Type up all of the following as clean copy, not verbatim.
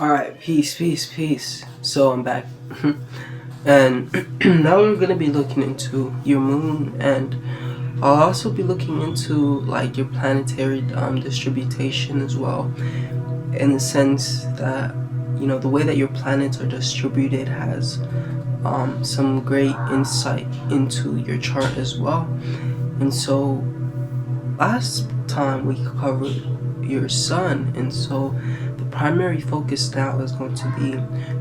Alright, peace. So I'm back. And now we're gonna be looking into your moon, and I'll also be looking into like your planetary distribution as well, in the sense that the way that your planets are distributed has some great insight into your chart as well. And so last time we covered your sun, and so the primary focus now is going to be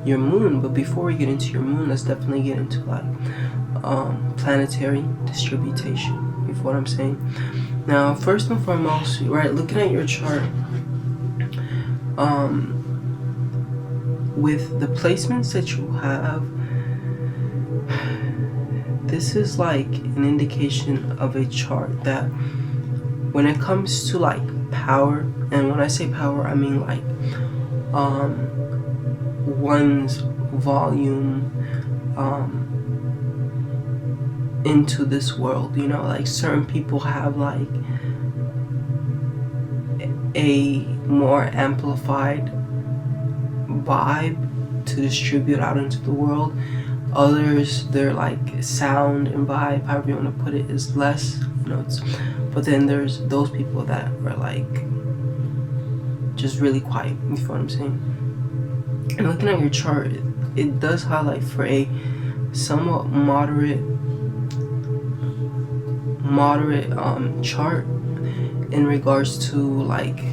your moon. But before we get into your moon, let's definitely get into like planetary distribution, if what I'm saying. Now, first and foremost, right, looking at your chart, with the placements that you have, this is like an indication of a chart that when it comes to like power, and when I say power, I mean like one's volume into this world. Like certain people have like a more amplified vibe to distribute out into the world. Others, their like sound and vibe, however you want to put it, is less. But then there's those people that are like just really quiet. You feel what I'm saying? And looking at your chart, it does highlight for a somewhat moderate chart in regards to like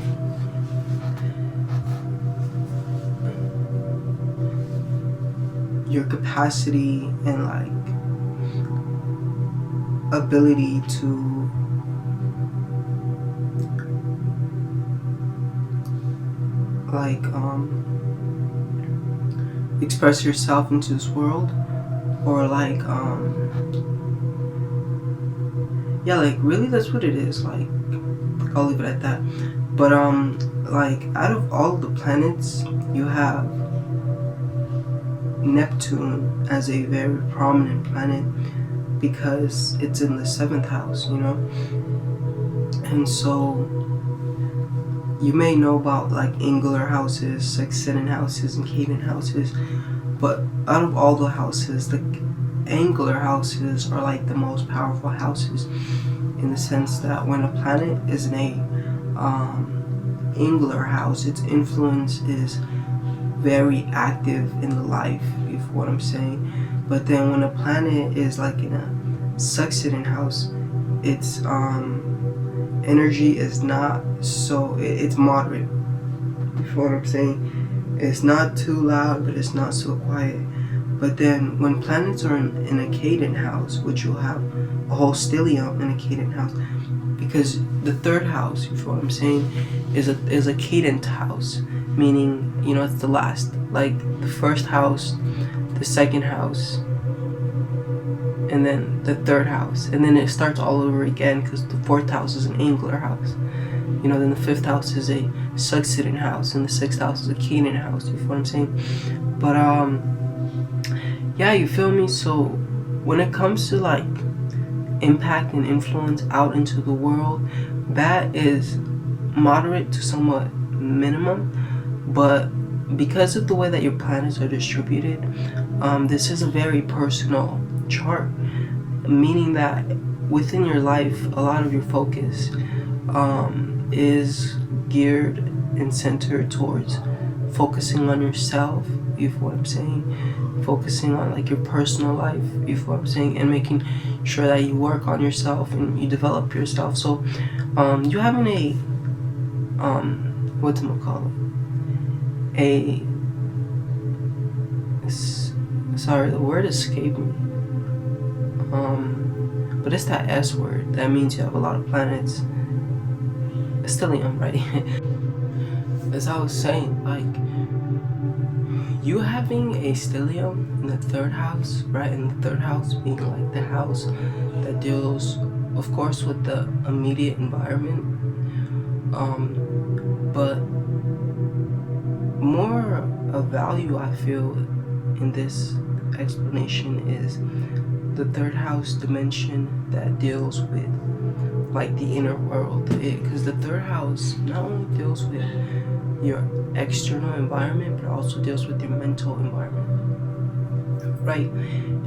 your capacity and like ability to like express yourself into this world, or like yeah, like really that's what it is. Like I'll leave it at that. But like out of all the planets, you have Neptune as a very prominent planet because it's in the 7th house, and so you may know about like angular houses, sextillion houses, and cadent houses, but out of all the houses, the angular houses are like the most powerful houses, in the sense that when a planet is in a angular house, its influence is very active in the life, if what I'm saying. But then when a planet is like in a sextillion house, its energy is not so, it's moderate, you feel what I'm saying. It's not too loud, but it's not so quiet. But then when planets are in a cadent house, which you'll have a whole stellium in a cadent house, because the 3rd house, you feel what I'm saying, is a cadent house, meaning it's the last, like the 1st house, the 2nd house, and then the 3rd house, and then it starts all over again because the 4th house is an angular house. Then the 5th house is a sextillion house, and the 6th house is a cadent house. You feel what I'm saying? But yeah, you feel me? So when it comes to like impact and influence out into the world, that is moderate to somewhat minimum. But because of the way that your planets are distributed, this is a very personal chart, meaning that within your life, a lot of your focus is geared and centered towards focusing on yourself, you feel what I'm saying, focusing on like your personal life, you feel what I'm saying, and making sure that you work on yourself and you develop yourself. So you having a sorry, the word escaped me, but it's that S word. That means you have a lot of planets. Stellium, right? As I was saying, like you having a stellium in the 3rd house, right? In the 3rd house being like the house that deals, of course, with the immediate environment, but more of value I feel in this explanation is the 3rd house dimension that deals with like the inner world, because the 3rd house not only deals with your external environment, but also deals with your mental environment, right?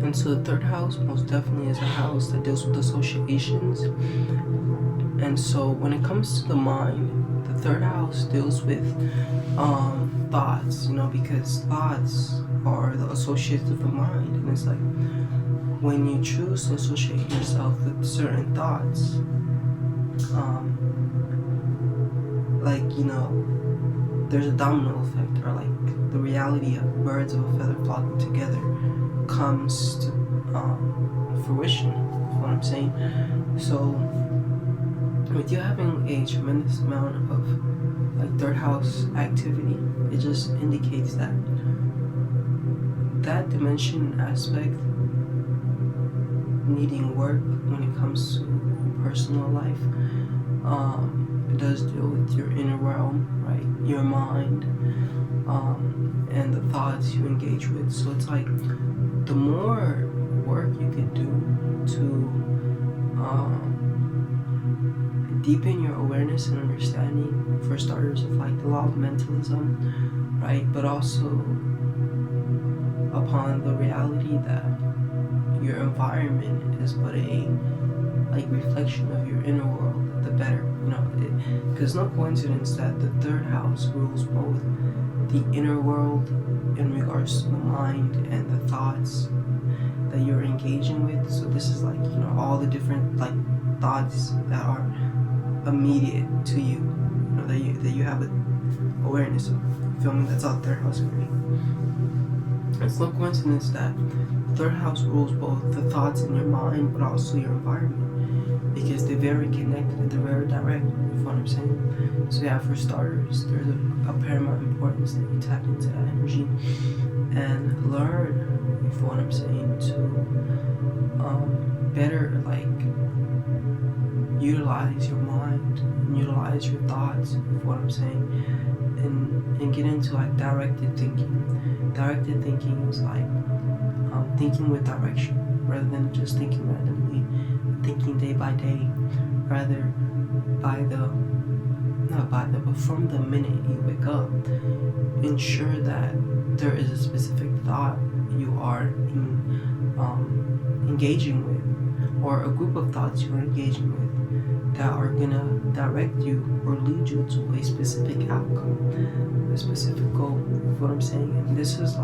And so the third house most definitely is a house that deals with associations. And so when it comes to the mind, the third house deals with thoughts, because thoughts are the associates of the mind. And it's like when you choose to associate yourself with certain thoughts, there's a domino effect, or like the reality of birds of a feather flocking together comes to fruition. Is what I'm saying. So with you having a tremendous amount of like third house activity, it just indicates that dimension aspect needing work when it comes to personal life. It does deal with your inner realm, right? Your mind, and the thoughts you engage with. So it's like the more work you can do to deepen your awareness and understanding, for starters, of like the law of mentalism, right? But also upon the reality that your environment is but a reflection of your inner world, the better, because no coincidence that the third house rules both the inner world in regards to the mind and the thoughts that you're engaging with. So this is like, all the different like thoughts that are immediate to you, that you have an awareness of. Feel me? That's all third house energy. It's no coincidence that third house rules both the thoughts in your mind but also your environment, because they're very connected and they're very direct. You know what I'm saying? So yeah, for starters, there's a paramount importance that you tap into that energy and learn, you know what I'm saying, to better utilize your mind and utilize your thoughts, you know what I'm saying, and get into directed thinking. Directed thinking is thinking with direction, rather than just thinking randomly, thinking day by day, rather but from the minute you wake up, ensure that there is a specific thought you are engaging with, or a group of thoughts you are engaging with, that are gonna direct you or lead you to a specific outcome, a specific goal. Is what I'm saying. And this is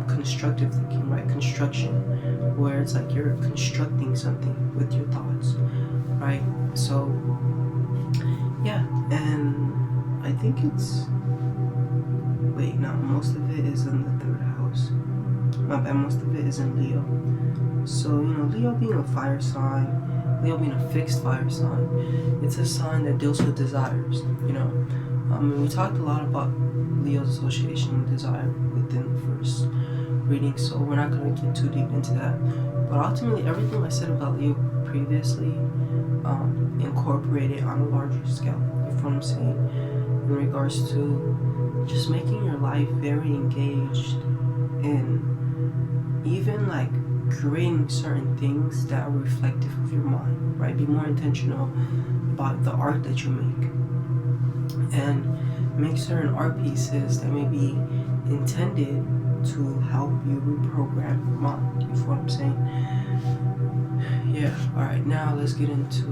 constructive thinking, right? Construction, where it's like you're constructing something with your thoughts, right? So yeah, and I think most of it is in the third house. My bad, most of it is in Leo. So Leo being a fire sign, Leo being a fixed fire sign, it's a sign that deals with desires. We talked a lot about Leo's association with desire within the first reading, so we're not going to get too deep into that. But ultimately, everything I said about Leo previously incorporated on a larger scale, you know what I'm saying, in regards to just making your life very engaged in even creating certain things that are reflective of your mind, right? Be more intentional about the art that you make, and make certain art pieces that may be intended to help you reprogram your mind. You know what I'm saying? Yeah. All right. Now let's get into.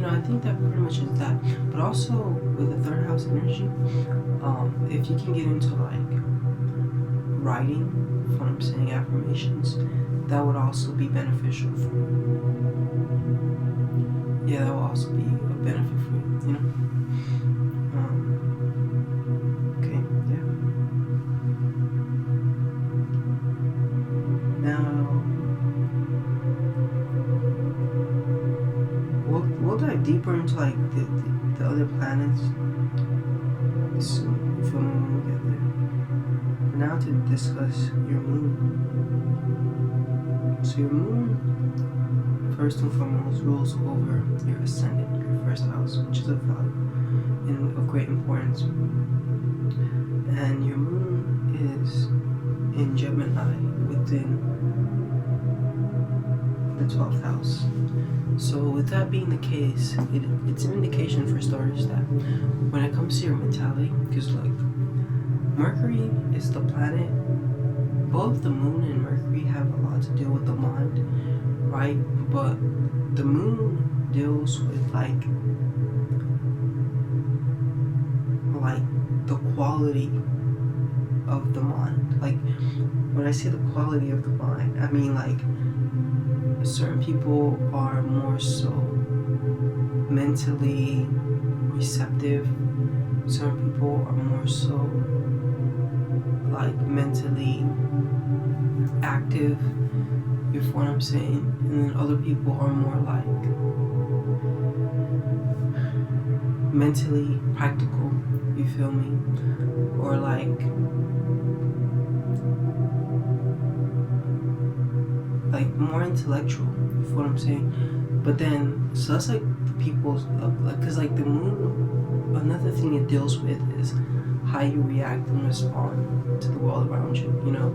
I think that pretty much is that. But also with the third house energy, if you can get into writing, you know what I'm saying, affirmations, that would also be beneficial for you. Yeah, that will also be a benefit for you. Okay. Yeah. Now, we'll dive deeper into the other planets soon, when we get there. But now to discuss your moon. So your moon, first and foremost, rules over your ascendant, your first house, which is of value and of great importance. And your moon is in Gemini within the 12th house. So with that being the case, it's an indication for starters that when it comes to your mentality, because like Mercury is the planet, both the moon and Mercury have a lot to do with the mind, right? But the moon deals with like the quality of the mind. Like when I say the quality of the mind, I mean like certain people are more so mentally receptive, certain people are more so like mentally active, you feel what I'm saying? And then other people are more like mentally practical, you feel me? Or like more intellectual, you feel what I'm saying? But then, so that's like the people's, because like the moon, another thing it deals with is how you react and respond to the world around you, you know?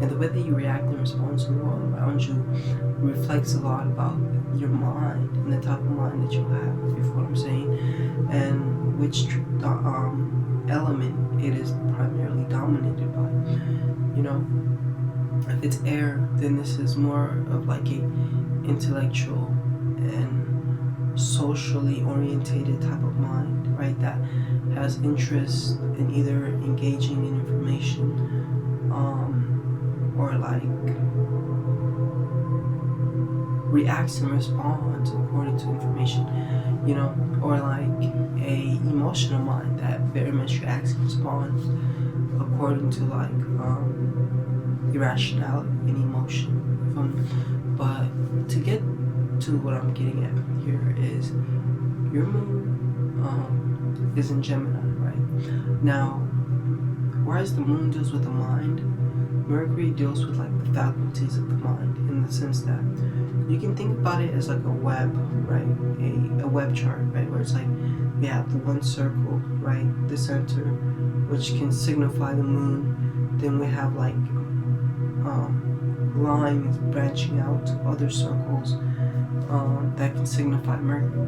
And the way that you react and respond to the world around you reflects a lot about your mind and the type of mind that you have, you feel what I'm saying? And which element it is primarily dominated by, you know? If it's air, then this is more of like a intellectual and socially orientated type of mind, right? That has interest in either engaging in information, or like reacts and responds according to information, you know, or like a emotional mind that very much reacts and responds according to like irrationality and emotion. But to get to what I'm getting at here is your moon is in Gemini, right? Now, whereas the moon deals with the mind, Mercury deals with like the faculties of the mind, in the sense that you can think about it as like a web, right? A web chart, right? Where it's like we have the one circle, right? The center, which can signify the moon. Then we have like lines branching out to other circles that can signify Mercury.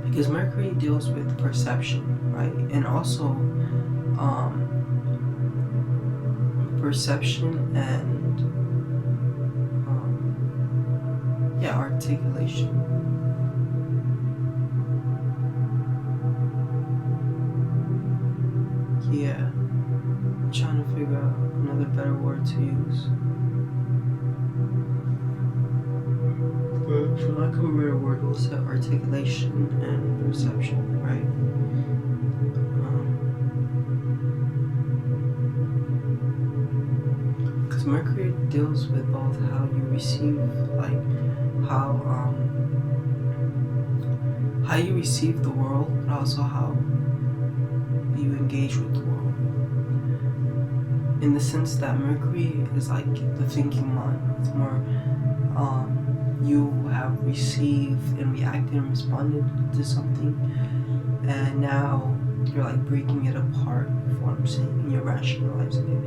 Because Mercury deals with perception, right? And also perception and articulation. Yeah, I'm trying to figure out another better word to use. But for lack of a better word, we'll say articulation and perception, right? Because Mercury deals with both how you receive, like how you receive the world, but also how you engage with the world. In the sense that Mercury is like the thinking mind. It's more you have received and reacted and responded to something, and now you're like breaking it apart, for what I'm saying, and you're rationalizing it.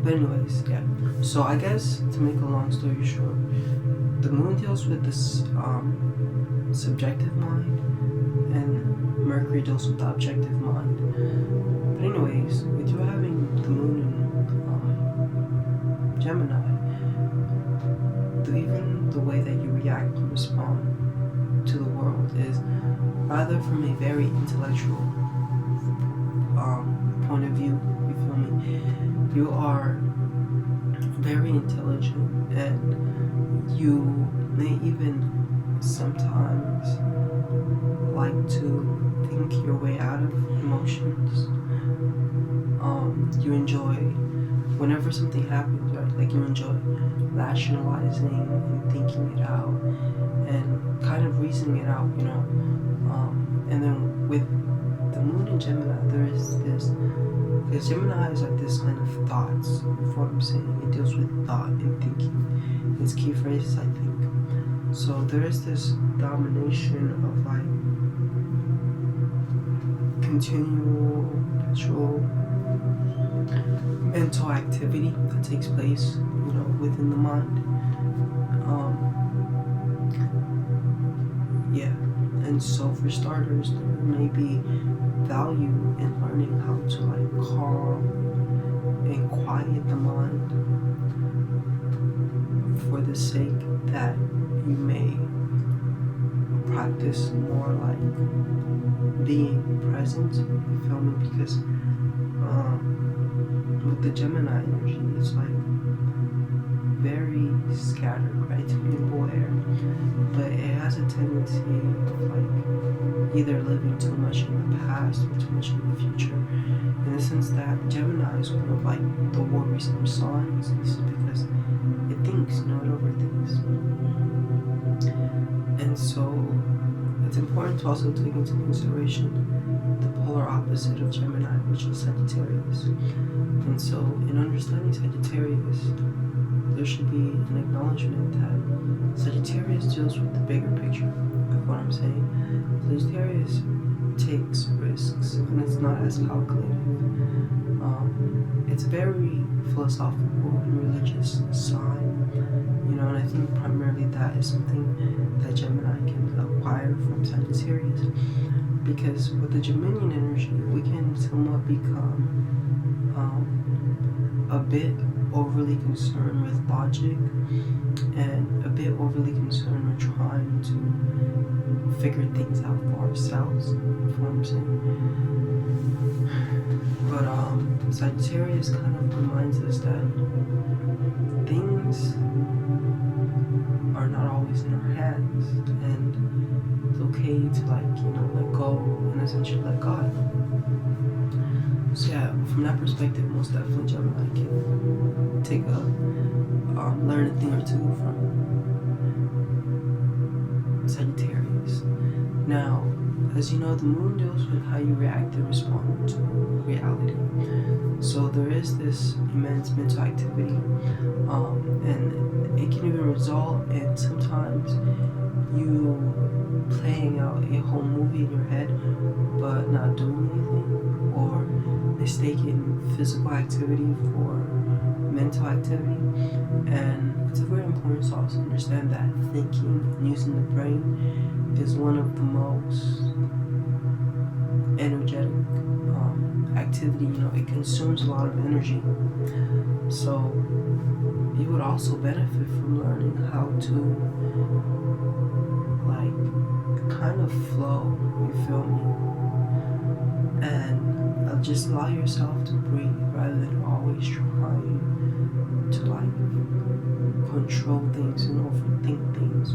But anyways, yeah. So I guess to make a long story short, the moon deals with this subjective mind, and Mercury deals with the objective mind. But anyways, with you having the moon in Gemini, even the way that you react and respond to the world is rather from a very intellectual point of view, you feel me? You are very intelligent, and you may even sometimes like to think your way out of emotions. You enjoy whenever something happens, right? Like you enjoy rationalizing and thinking it out and kind of reasoning it out, you know. And then with the moon in Gemini, there is this, because Gemini is like this kind of thoughts, you what I'm saying? It deals with thought and thinking. Its key phrases, I think. So there is this domination of like continual perpetual mental activity that takes place, within the mind. Yeah, and so for starters, there may be value in learning how to calm and quiet the mind for the sake that you may practice more being present, you feel me? Because with the Gemini energy, it's very scattered, right? To be aware, but it has a tendency of either living too much in the past or too much in the future. In the sense that Gemini is one of the worrisome signs. This is because it thinks, it overthinks, and so it's important to also take into consideration the polar opposite of Gemini, which is Sagittarius. And so, in understanding Sagittarius, there should be an acknowledgement that Sagittarius deals with the bigger picture of what I'm saying. Sagittarius takes risks, and it's not as calculated. It's very philosophical and religious sign, and I think primarily that is something that Gemini can acquire from Sagittarius. Because with the Geminian energy, we can somewhat become a bit overly concerned with logic and a bit overly concerned with trying to figure things out for ourselves, you know what I'm saying? But Sagittarius kind of reminds us that things are not always in our hands, and it's okay to let go and essentially let God. So yeah, from that perspective, most definitely Gemini can take learn a thing or two from Sagittarius. Now, as you know, the moon deals with how you react and respond to reality. So there is this immense mental activity, and it can even result in sometimes you playing out a whole movie in your head but not doing anything, or mistaking physical activity for mental activity. And it's very important to also understand that thinking and using the brain is one of the most energetic activity. It consumes a lot of energy. So you would also benefit from learning how to kind of flow, you feel me? And just allow yourself to breathe rather than always trying to control things and overthink things.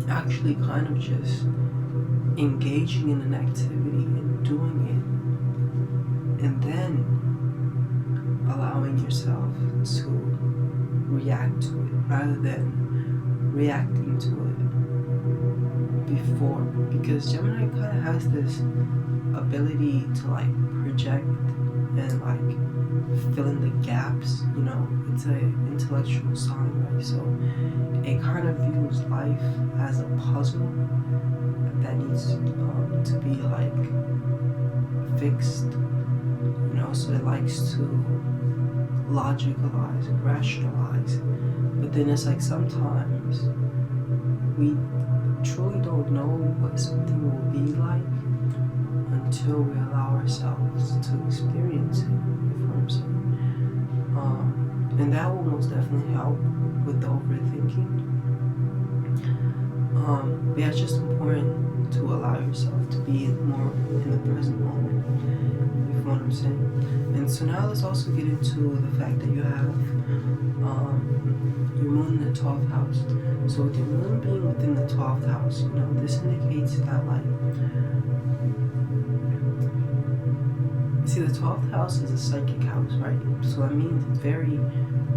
Actually kind of just engaging in an activity and doing it, and then allowing yourself to react to it rather than reacting to it before. Because Gemini kind of has this ability to project and fill in the gaps. It's an intellectual sign, right? So it kind of views life as a puzzle that needs to be fixed. So it likes to logicalize and rationalize, but then it's sometimes we truly don't know what something will be like until we allow ourselves to experience it, you know what I'm saying? And that will most definitely help with the overthinking. But yeah, it's just important to allow yourself to be more in the present moment, you know what I'm saying? And so now let's also get into the fact that you have your moon in the 12th house. So with your moon being within the 12th house, this indicates that see, the 12th house is a psychic house, right? So that means it's very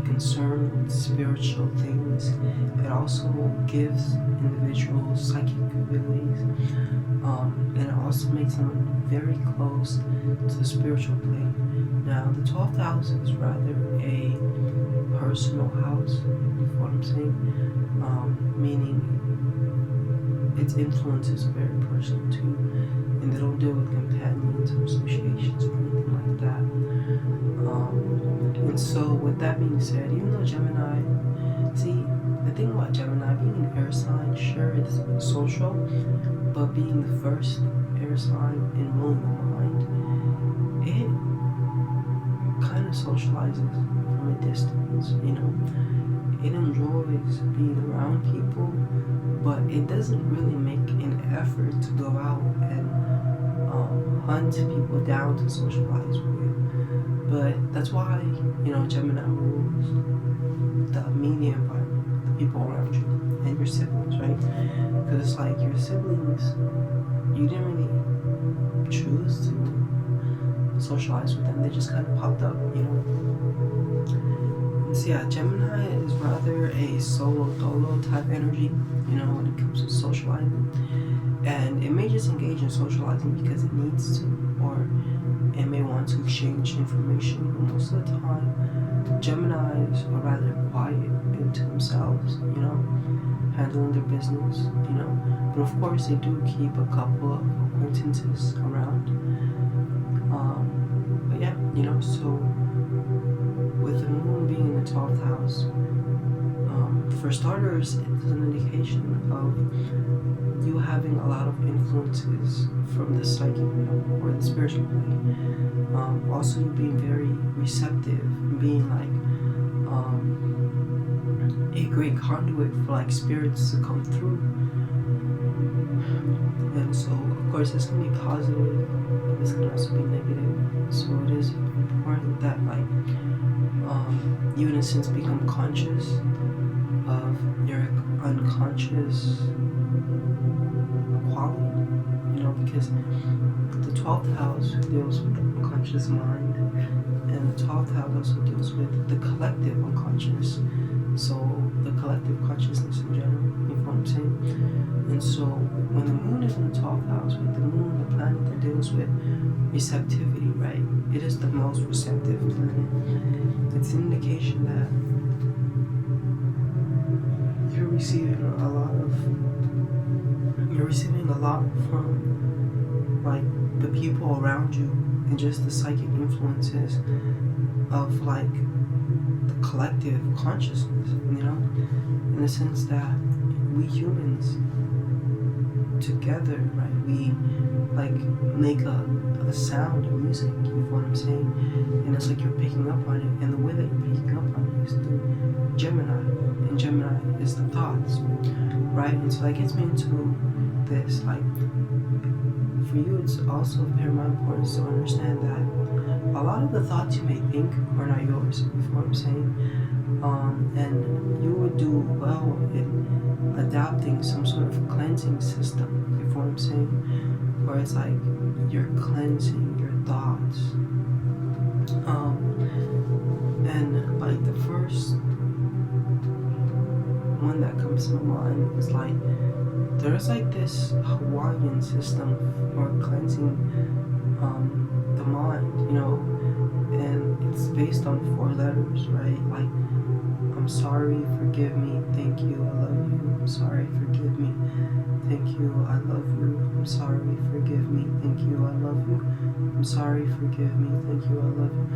concerned with spiritual things. It also gives individuals psychic abilities, and it also makes them very close to the spiritual plane. Now, the 12th house is rather a personal house, you know what I'm saying? Meaning its influences are very personal too. don't deal with companions or associations or anything like that. And so, with that being said, even though Gemini, see, the thing about Gemini, being an air sign, sure, it's social, but being the first air sign in ruling the mind, it kind of socializes from a distance, you know. It enjoys being around people, but it doesn't really make an effort to go out and hunt people down to socialize with. But that's why, you know, Gemini rules the immediate environment, the people around you, and your siblings, right? Because it's like your siblings, you didn't really choose to socialize with them. They just kind of popped up, you know. So yeah, Gemini is rather a solo type energy, you know, when it comes to socializing. And it may just engage in socializing because it needs to, or it may want to exchange information. But most of the time, Geminis are rather quiet into themselves, you know, handling their business, you know. But of course, they do keep a couple of acquaintances around. But yeah, you know, so with the moon being in the 12th house, for starters, it's an indication of you having a lot of influences from the psychic realm or the spiritual plane. Also, you being very receptive, being like a great conduit for like spirits to come through. And so, of course, this can be positive, but this can also be negative. So it is important that like you in a sense become conscious of your unconscious quality, you know, because the 12th house deals with the unconscious mind, and the 12th house also deals with the collective unconscious, so the collective consciousness in general, you know what I'm saying? And so when the moon is in the 12th house, with the moon, the planet that deals with receptivity, right? It is the most receptive planet. It's an indication that you're receiving a lot from like the people around you and just the psychic influences of like the collective consciousness, you know, in the sense that we humans together, right, we like make a sound, a music, you know what I'm saying? And it's like you're picking up on it, and the way that you're picking up on it is through Gemini, and Gemini is the thoughts, right? And so that gets me into this, like, for you it's also of paramount importance to understand that a lot of the thoughts you may think are not yours, you know what I'm saying? And you would do well in adapting some sort of cleansing system, you know what I'm saying? Where it's like you're cleansing your thoughts. And like the first one that comes to mind is like there's like this Hawaiian system for cleansing the mind, you know, and it's based on 4 letters, right? Like I'm sorry, forgive me, thank you, I love you. I'm sorry, forgive me, thank you, I love you. I'm sorry, forgive me, thank you, I love you. I'm sorry, forgive me, thank you, I love you.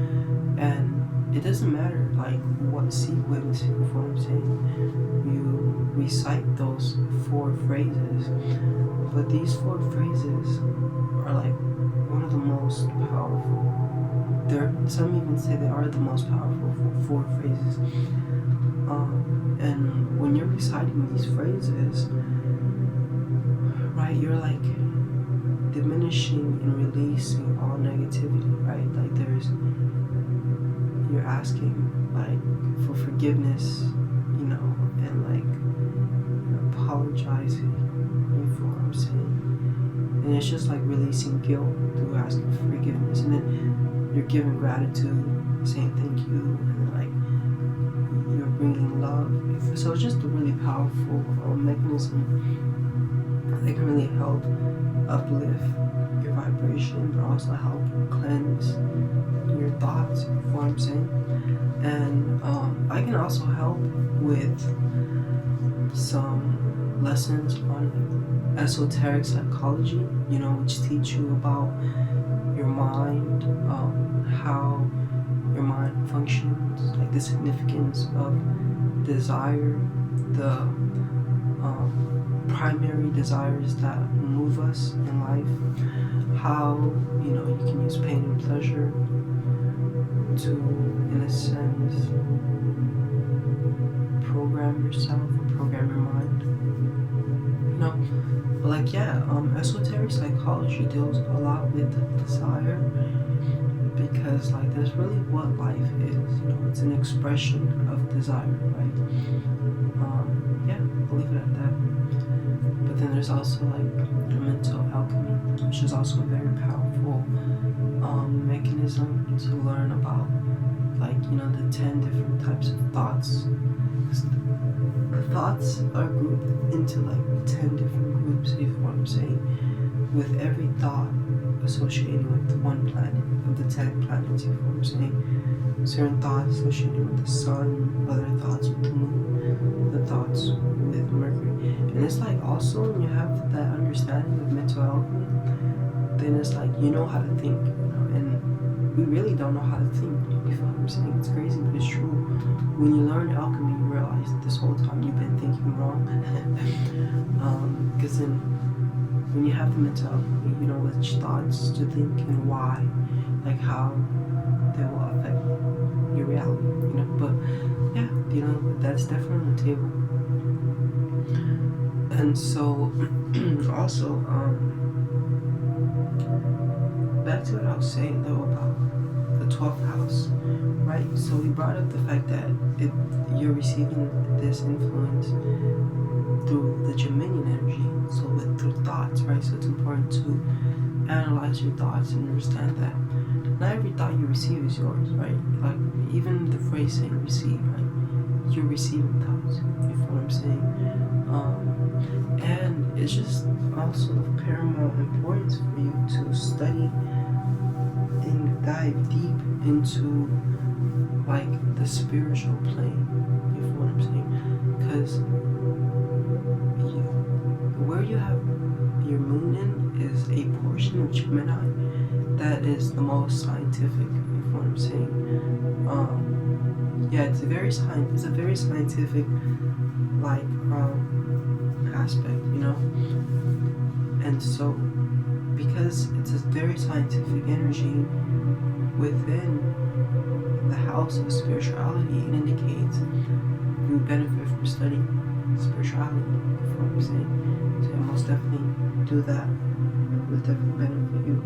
And it doesn't matter like what sequence, you know what I'm saying, you recite those 4 phrases, but these 4 phrases are like one of the most powerful. Some even say they are the most powerful 4 phrases. And when you're reciting these phrases, right, you're like diminishing and releasing all negativity, right? Like you're asking like for forgiveness, you know, and like apologizing, you know what I'm saying? And it's just like releasing guilt through asking for forgiveness, and then you're giving gratitude, saying thank you, and like you're bringing love. So it's just a really powerful mechanism They can really help uplift your vibration, but also help cleanse your thoughts, you know what I'm saying? And I can also help with some lessons on esoteric psychology, you know, which teach you about your mind, how your mind functions, like the significance of desire, the primary desires that move us in life, how, you know, you can use pain and pleasure to, in a sense, program yourself or program your mind, you know. But like, yeah, esoteric psychology deals a lot with desire, because like that's really what life is, you know. It's an expression of desire, right? Yeah, I'll leave it at that. But then there's also like the mental alchemy, which is also a very powerful mechanism to learn about, like, you know, the 10 different types of thoughts. The thoughts are grouped into like 10 different groups, if you know what I'm saying, with every thought associating with one planet of the 10 planets, if you know what I'm saying. Certain thoughts associated with the sun, other thoughts with the moon, the thoughts with Mercury. And it's like also when you have that understanding of mental alchemy, then it's like you know how to think, you know, and we really don't know how to think, you feel what I'm saying? It's crazy, but it's true. When you learn alchemy, you realize this whole time you've been thinking wrong. Because then when you have the mental alchemy, you know which thoughts to think and why, like how they will affect your reality, you know. But yeah, you know, that's definitely on the table. And so also back to what I was saying though about the 12th house, right? So we brought up the fact that if you're receiving this influence through the Geminian energy, so through thoughts, right? So it's important to analyze your thoughts and understand that not every thought you receive is yours, right? Like even the phrase saying receive, right? You're receiving thoughts, you feel what I'm saying? And it's just also of paramount importance for you to study and dive deep into like the spiritual plane, you feel what I'm saying? Because where you have your moon in is a portion of Gemini that is the most scientific, you feel what I'm saying? Yeah, it's a very scientific like aspect, you know. And so because it's a very scientific energy within the house of spirituality, it indicates you benefit from studying spirituality, you know what I'm saying? So I most definitely do that. It would definitely benefit you.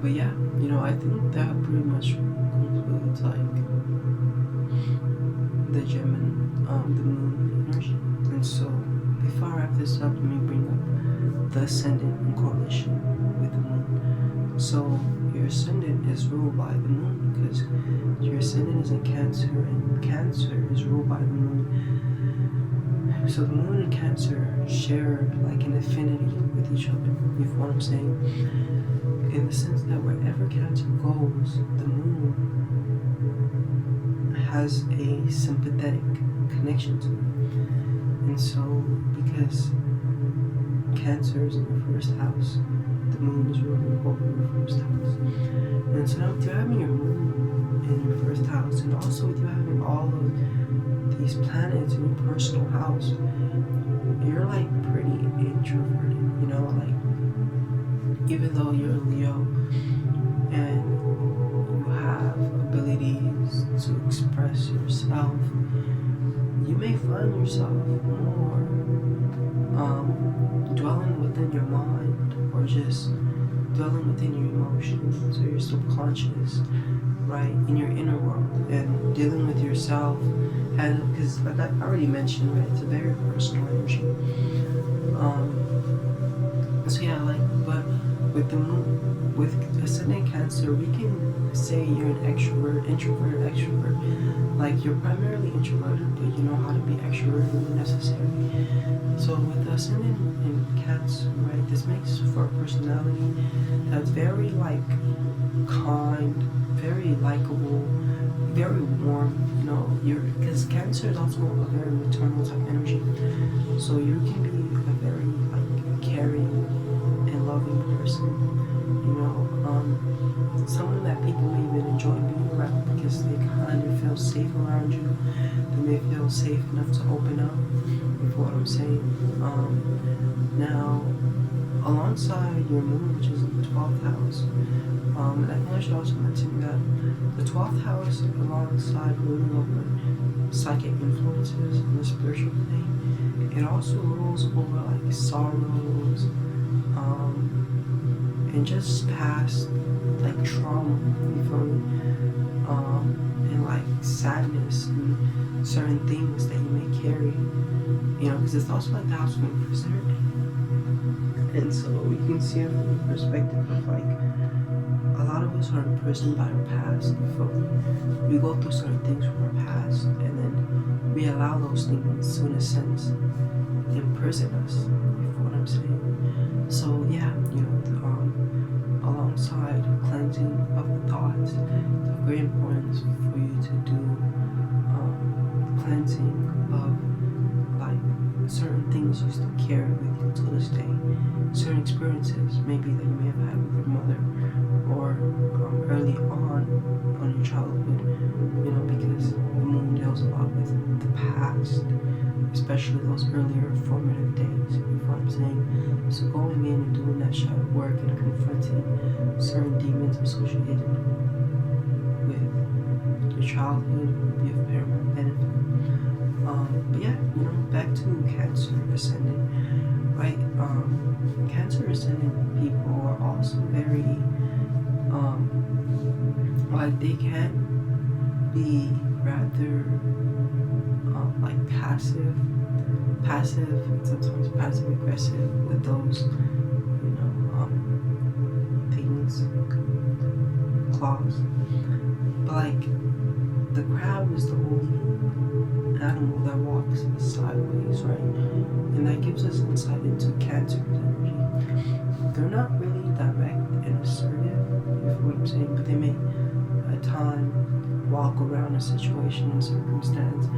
But yeah, you know, I think that pretty much concludes like the Gemini, the moon energy. And so before I wrap this up, let me bring up the ascendant in correlation with the moon. So your ascendant is ruled by the moon because your ascendant is in Cancer, and Cancer is ruled by the moon. So the moon and Cancer share like an affinity with each other, if you know what I'm saying, in the sense that wherever Cancer goes, the moon has a sympathetic connection to it. And so because Cancer is in your first house, the moon is ruling over your first house. And so now with you having your moon in your first house, and also with you having all of these planets in your personal house, you're like pretty introverted, you know, like even though you're a Leo and you have abilities to express yourself, you may find yourself more dwelling within your mind, or just dwelling within your emotions or your subconscious, right, in your inner world, and dealing with yourself. And because like I already mentioned, right, it's a very personal energy. So yeah, like, but with the moon, with ascendant Cancer, we can say you're an extrovert, introvert, extrovert. Like you're primarily introverted, but you know how to be extroverted when necessary. So with the ascendant in Cancer, right, this makes for a personality that's very like kind, very likable, very warm. You know, because Cancer is also a very maternal type energy. So you can be a very like caring and loving person. You know, someone that people may even enjoy being around because they kind of feel safe around you. They may feel safe enough to open up, with what I'm saying. Now, alongside your moon, which is in the 12th house, and I think I should also mention that the 12th house, alongside ruling over psychic influences in the spiritual plane, it also rules over like sorrows, and just past like trauma, you feel me? And like sadness and certain things that you may carry, you know, because it's also like the house of preserving. And so you can see it from the perspective of like a lot of us are imprisoned by our past, you feel me? We go through certain things from our past and then we allow those things to, in a sense, imprison us, you feel what I'm saying? So yeah, you know, alongside cleansing of the thoughts, it's of great importance for you to do cleansing of like certain things you still carry with you to this day, certain experiences maybe that you may have had with your mother or early on your childhood, you know, because the moon deals a lot with the past, especially those earlier formative days, you know what I'm saying? So going in and doing that shadow work and confronting certain demons associated with your childhood will be of paramount benefit. But yeah, you know, back to Cancer ascendant, right? Cancer ascendant people are also very, like they can be rather, like passive, and sometimes passive aggressive with those, you know, things, claws. But like, the crab is the only animal that walks sideways, right? And that gives us insight into Cancer's energy. They're not really direct and assertive, if you know what I'm saying, but they may at times walk around a situation and circumstance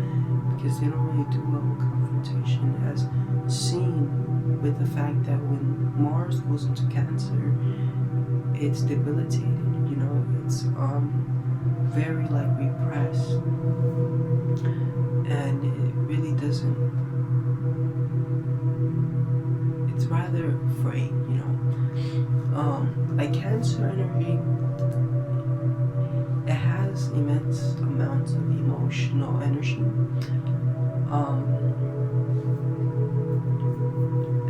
because they don't really do well with confrontation, as seen with the fact that when Mars goes into Cancer, it's debilitated, you know, it's very like repressed, and it really doesn't, it's rather afraid, you know. Like Cancer energy, it has immense amounts of emotional energy,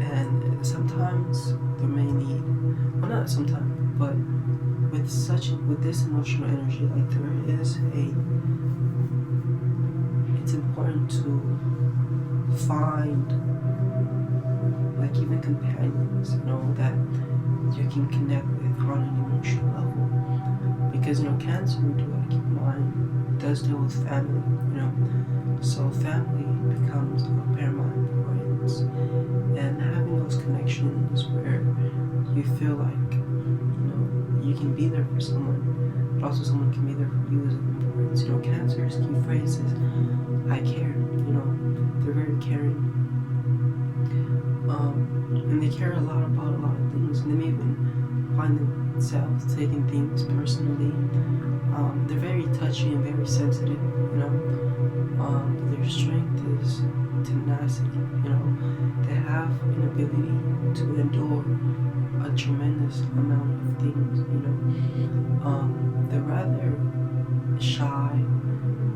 and sometimes there may need, well not sometimes, but with this emotional energy, like there is it's important to find like even companions, you know, that you can connect with on an emotional level, because you know Cancer, we do have to keep in mind, does deal with family, you know, so family becomes of paramount importance, and having those connections where you feel like, you know, you can be there for someone, but also someone can be there for you is of importance. You know, Cancer's key phrase is I care, you know, they're very caring, and they care a lot about a lot of things, and they may even find themselves taking things personally. They're very touchy and very sensitive, you know. Their strength is tenacity, you know. They have an ability to endure a tremendous amount of things, you know. They're rather shy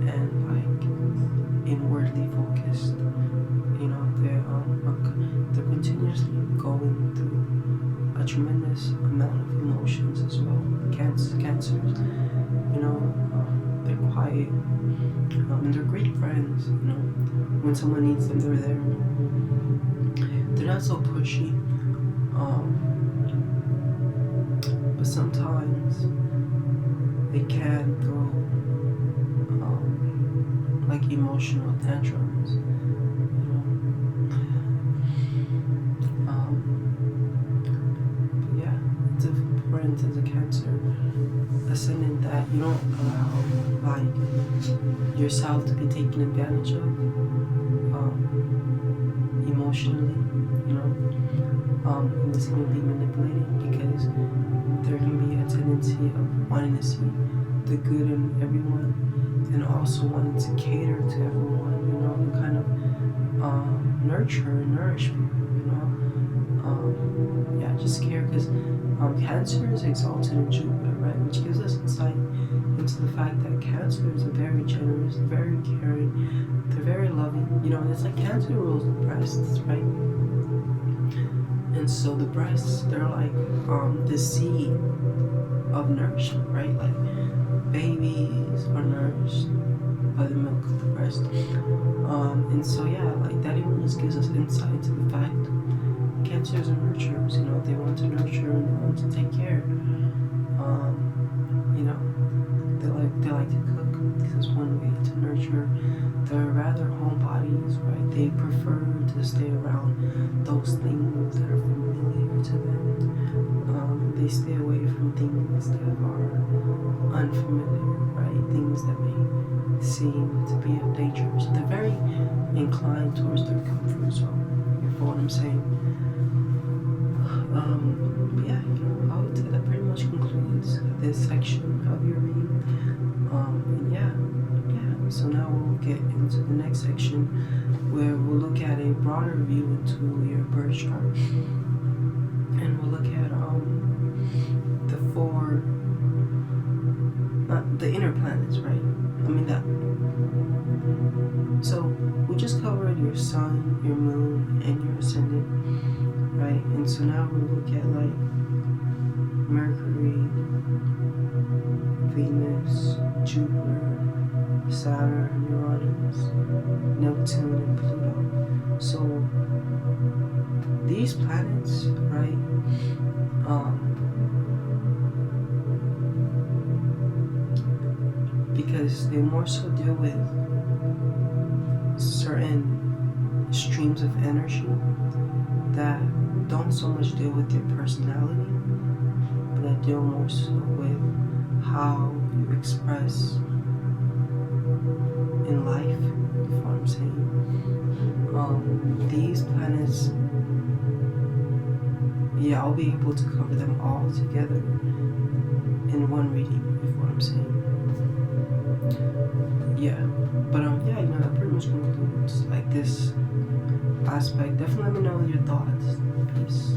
and like inwardly focused, you know. They're continuously going through a tremendous amount of emotions as well. Cancers, you know, they're quiet, and they're great friends, you know. When someone needs them, they're there. They're not so pushy, but but sometimes it can throw like emotional tantrums, you know. But yeah, it's important as a Cancer ascendant that you don't allow like yourself to be taken advantage of emotionally, you know. And this can be manipulated because there can be a tendency of wanting to see the good in everyone and also wanting to cater to everyone, you know, and kind of nurture and nourish people, you know. Yeah, just scared because Cancer is exalted in Jupiter, right, which gives us insight into the fact that Cancer is a very generous, very caring, they're very loving, you know. And it's like Cancer rules the breasts, right? And so the breasts, they're like the seed of nourishment, right? Like babies are nourished by the milk of the breast. And so yeah, like that even just gives us insight into the fact Cancers are nurturers, you know, they want to nurture and they want to take care. You know, they like to cook. This is one way to nurture. They're rather homebodies, right? They prefer to stay around those things that are familiar to them. They stay away from things that are unfamiliar, right? Things that may seem to be of danger. So they're very inclined towards their comfort zone. You know what I'm saying? Yeah, you know, I would say that pretty much concludes this section of your reading. And yeah. So now we'll get into the next section where we'll look at a broader view into your birth chart, and we'll look at the four, not the inner planets, right? I mean that. So we just covered your sun, your moon, and your ascendant, right? And so now we'll look at like Mercury, Venus, Jupiter, Saturn, Uranus, Neptune, and Pluto. So these planets, right, because they more so deal with certain streams of energy that don't so much deal with your personality, but that deal more so with how you express in life, you know what I'm saying? These planets, yeah, I'll be able to cover them all together in one reading, you know what I'm saying? Yeah, but yeah, you know, that pretty much concludes like this aspect. Definitely let me know your thoughts. Peace.